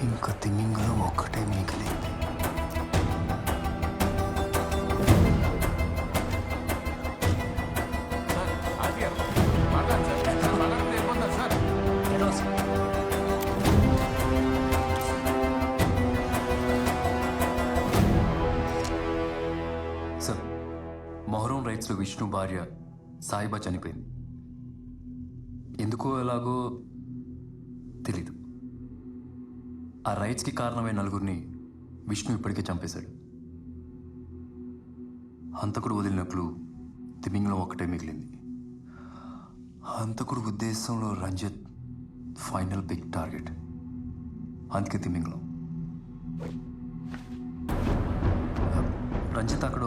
ఇంకా తిమింగలం ఒక్కటే మిగిలింది. సార్, మొహరం రైట్స్లో విష్ణు భార్య సాయిబా చనిపోయింది. ఎందుకో ఎలాగో తెలీదు. ఆ రైట్స్కి కారణమైన నలుగురిని విష్ణు ఇప్పటికే చంపేశాడు. హంతకుడు వదిలినట్లు తిమింగలం ఒక్కటే మిగిలింది. హంతకుడు ఉద్దేశంలో రంజిత్ ఫైనల్ బిగ్ టార్గెట్. అందుకే తిమింగలం. రంజిత్ అక్కడ